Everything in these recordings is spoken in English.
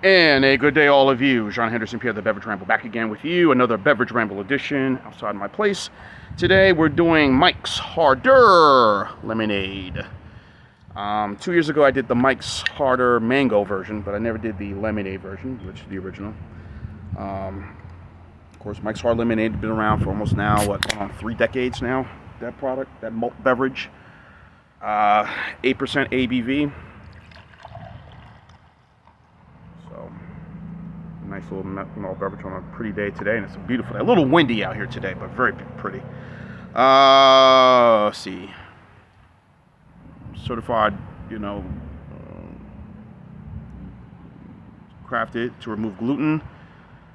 And a good day, all of you. John Henderson Pierre, the Beverage Ramble, back again with you. Another Beverage Ramble edition outside my place. Today we're doing Mike's Harder Lemonade. 2 years ago I did the Mike's Harder Mango version, but I never did the lemonade version, which is the original. Of course, Mike's Hard Lemonade has been around for almost now, 3 decades now. That product, that malt beverage. 8% ABV. Nice little malt beverage on a pretty day today, and it's beautiful. A little windy out here today, but very pretty. Let's see. Certified, crafted to remove gluten,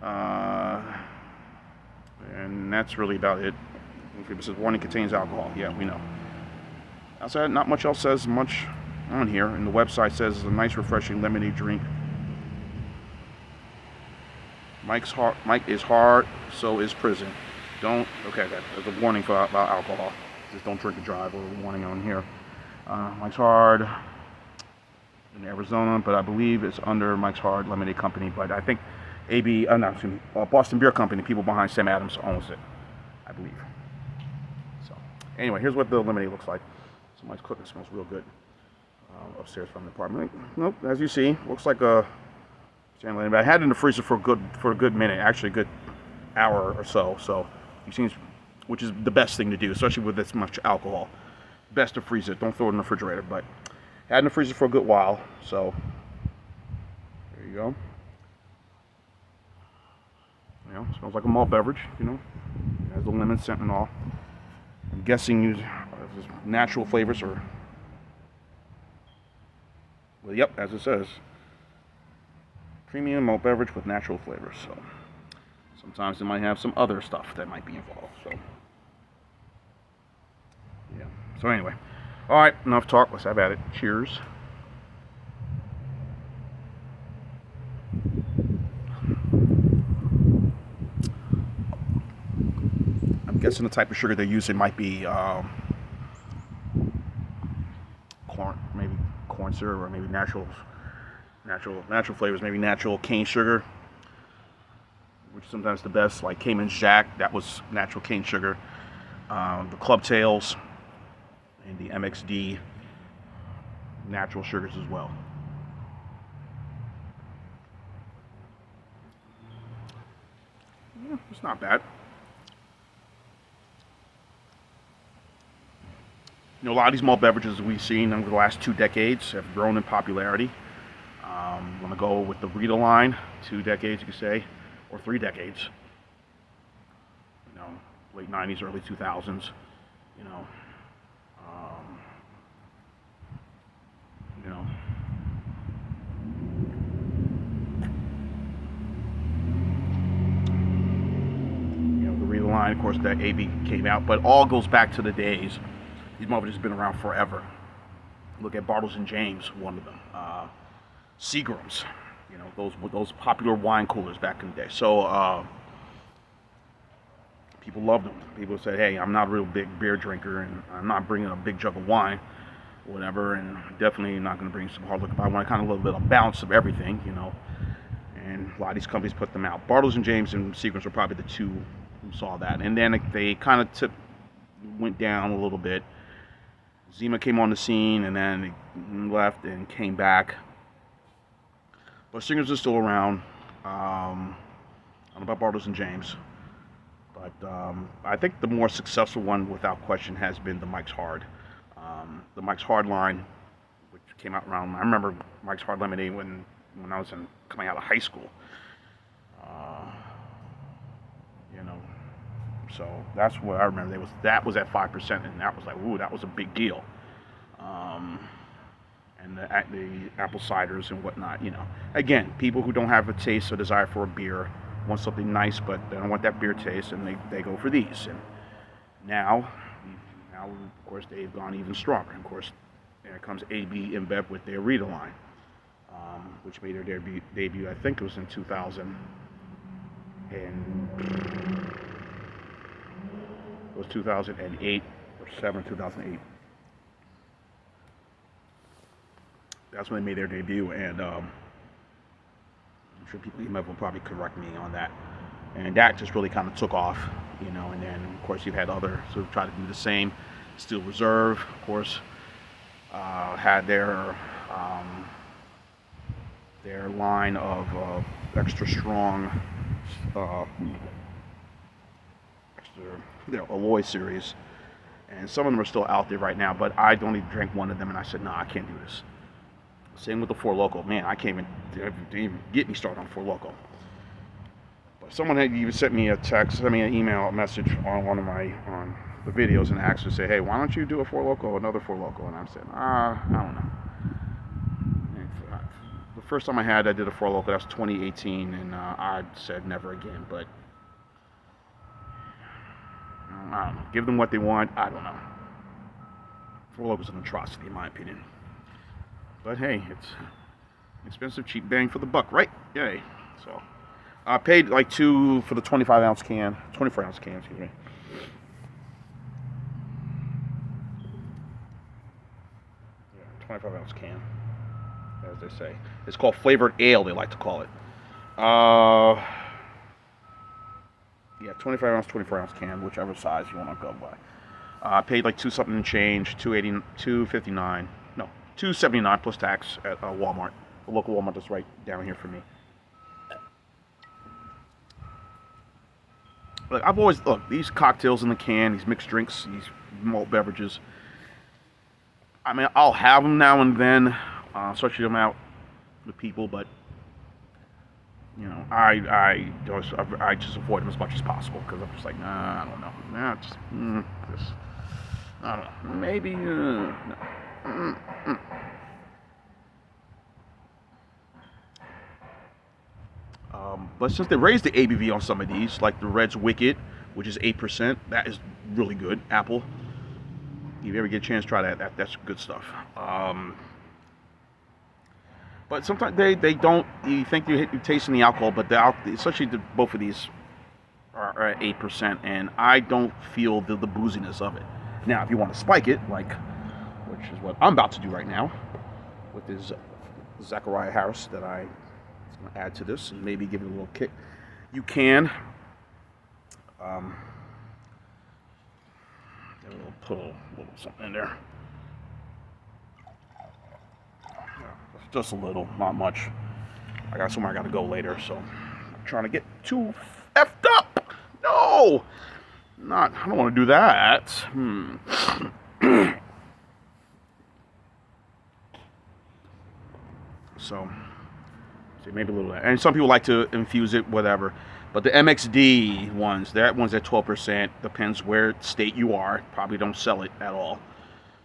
and that's really about it. It says warning contains alcohol. Yeah, we know. Outside, not much else says much on here, and the website says it's a nice, refreshing lemonade drink. Mike is hard, so is prison. Okay, there's a warning about alcohol. Just don't drink and drive, or a warning on here. Mike's Hard in Arizona, but I believe it's under Mike's Hard Lemonade Company. But I think Boston Beer Company, people behind Sam Adams, owns it, I believe. So, anyway, here's what the lemonade looks like. Somebody's cooking, smells real good. Upstairs from the apartment. Nope, as you see, looks like a. I had it in the freezer for a good minute, actually a good hour or so. So, which is the best thing to do, especially with this much alcohol. Best to freeze it. Don't throw it in the refrigerator. But had it in the freezer for a good while. So there you go. Smells like a malt beverage. It has the lemon scent and all. I'm guessing natural flavors or. Well, yep, as it says. Premium malt beverage with natural flavors. So sometimes it might have some other stuff that might be involved. So yeah. So anyway, all right. Enough talk. Let's have at it. Cheers. I'm guessing the type of sugar they're using might be corn syrup, or maybe natural flavors, maybe natural cane sugar, which is sometimes the best, like Cayman's Jack, that was natural cane sugar. The Club Tails and the MXD, natural sugars as well. Yeah, it's not bad. A lot of these malt beverages we've seen over the last 2 decades have grown in popularity. I'm going to go with the Rita line, 2 decades, you could say, or 3 decades. Late 90s, early 2000s. The Rita line, of course, that AB came out, but all goes back to the days. These malt beverages have been around forever. Look at Bartles and James, one of them. Seagram's, those popular wine coolers back in the day. So people loved them. People said, "Hey, I'm not a real big beer drinker, and I'm not bringing a big jug of wine, whatever, and definitely not going to bring some hard liquor. But I want kind of a little bit of balance of everything, And a lot of these companies put them out. Bartles and James and Seagram's were probably the two who saw that, and then they kind of went down a little bit. Zima came on the scene, and then they left and came back. But Singers are still around. I don't know about Bartles and James. But I think the more successful one, without question, has been the Mike's Hard. The Mike's Hard line, which came out around, I remember Mike's Hard Lemonade when I was coming out of high school. So that's what I remember. That was at 5%, and that was like, ooh, that was a big deal. And the apple ciders and whatnot, Again, people who don't have a taste or desire for a beer want something nice, but they don't want that beer taste, and they go for these. And now, of course, they've gone even stronger. Of course, there comes AB InBev with their Rita line, which made their debut, I think it was in 2000. It was 2008 or 2008. That's when they made their debut, and I'm sure people will probably correct me on that. And that just really kind of took off, and then of course you've had others who try to do the same. Steel Reserve, of course, had their line of extra strong, their Alloy series, and some of them are still out there right now. But I only drank one of them, and I said, "No, I can't do this." Same with the Four Loko. Man, I can't even get me started on Four Loko. But someone had even sent me an email, a message on one of on the videos, and asked to say, "Hey, why don't you do a Four Loko, another Four Loko?" And I said, I don't know. The first time I did a Four Loko, that was 2018, and I said never again. But I don't know. Give them what they want. I don't know. Four Loko's an atrocity, in my opinion. But hey, it's expensive, cheap bang for the buck, right? Yay. So I paid like $2 for the 24 ounce can, excuse me. Yeah, 25 ounce can, as they say. It's called flavored ale, they like to call it. Yeah, 25 ounce, 24 ounce can, whichever size you want to go by. I paid like $2 something and change, $2.59. No, $2.79 plus tax at Walmart, the local Walmart that's right down here for me. Look, I've always these cocktails in the can, these mixed drinks, these malt beverages. I mean, I'll have them now and then, especially them out with people, but I just avoid them as much as possible because I'm just like, nah, I don't know, I don't know, maybe, no. But since they raised the ABV on some of these, like the Red's Wicked, which is 8%, that is really good. Apple. If you ever get a chance, try that. That's good stuff. But sometimes they don't. You think you're tasting the alcohol, but especially both of these are at 8%, and I don't feel the booziness of it. Now, if you want to spike it, which is what I'm about to do right now, with this Zachariah Harris that I going to add to this and maybe give it a little kick. You can put a little something in there. Just a little, not much. I got somewhere I got to go later, so I'm not trying to get too effed up. No, I don't want to do that. So. Maybe a little, and some people like to infuse it, whatever. But the MXD ones, that one's at 12%. Depends where state you are. Probably don't sell it at all.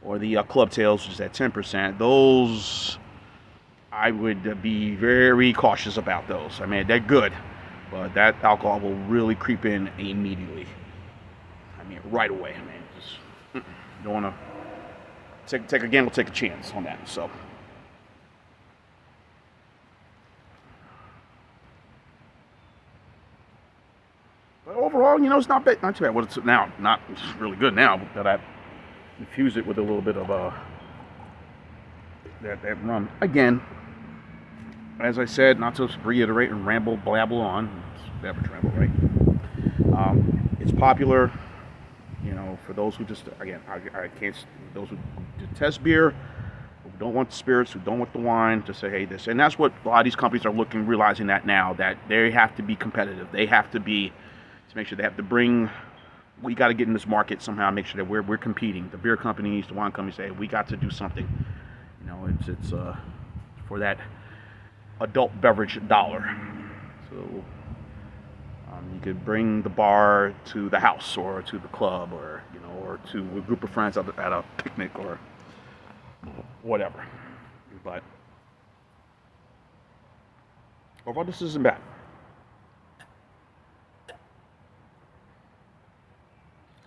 Or the Club Tails, which is at 10%. Those, I would be very cautious about those. I mean, they're good, but that alcohol will really creep in immediately. I mean, right away. I mean, just don't want to take a gamble, take a chance on that. So. But overall, it's not too bad. Well, it's now it's really good now that I infuse it with a little bit of that rum. Again, as I said, not to reiterate and blabble on. It's beverage ramble, right? It's popular, for those who just, again, I can't, those who detest beer, who don't want the spirits, who don't want the wine, to say, hey, this. And that's what a lot of these companies are realizing that now, that they have to be competitive. They have to be, to make sure they have to bring, we got to get in this market somehow, make sure that we're competing. The beer companies, the wine companies say, we got to do something. It's for that adult beverage dollar. So you could bring the bar to the house or to the club or or to a group of friends at a picnic or whatever. But overall, this isn't bad.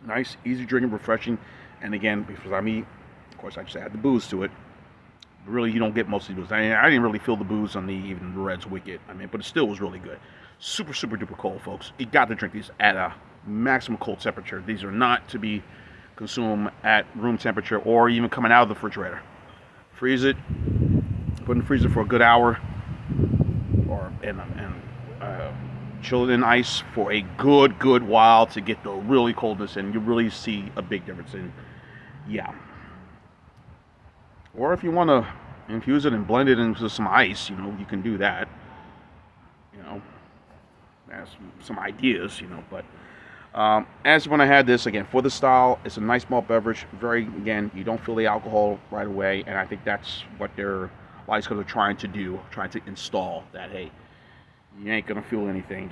Nice, easy drinking, refreshing, and again, because of course, I just add the booze to it. Really, you don't get most of the booze. I didn't really feel the booze on even the Red's Wicked. But it still was really good. Super, super duper cold, folks. You got to drink these at a maximum cold temperature. These are not to be consumed at room temperature or even coming out of the refrigerator. Freeze it, put it in the freezer for a good hour or and chill it in ice for a good while to get the really coldness, and you really see a big difference. And yeah. Or if you want to infuse it and blend it into some ice, you can do that. That's some ideas, but as when I had this, again, for the style, it's a nice malt beverage. Again, you don't feel the alcohol right away, and I think that's what their Lysco are trying to do, trying to install that, hey, you ain't gonna feel anything,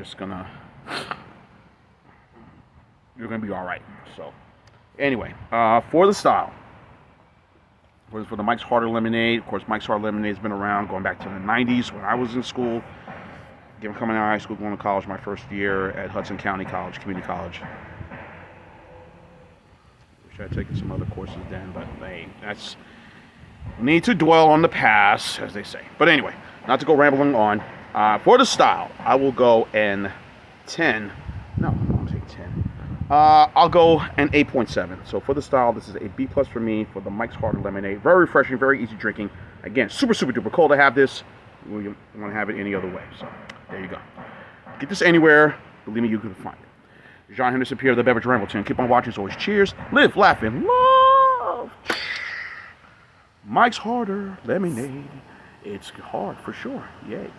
you're gonna be all right. So, anyway, for the style, for the Mike's Harder Lemonade, of course, Mike's Hard Lemonade has been around going back to the 90s when I was in school. Again, coming out of high school, going to college my first year at Hudson County College, community college. Wish I'd taken some other courses then, but that's need to dwell on the past, as they say. But anyway, not to go rambling on. For the style, I will go in 10. No, I'll take 10. I'll go an 8.7. So for the style, this is a B+ for me for the Mike's Harder Lemonade. Very refreshing, very easy drinking. Again, super duper cold to have this. We want to have it any other way. So there you go. Get this anywhere. Believe me, you can find it. John Henderson Pierre, the Beverage Rambleton. Keep on watching as always. Cheers. Live, laugh, and love. Mike's Harder Lemonade. It's hard for sure. Yay.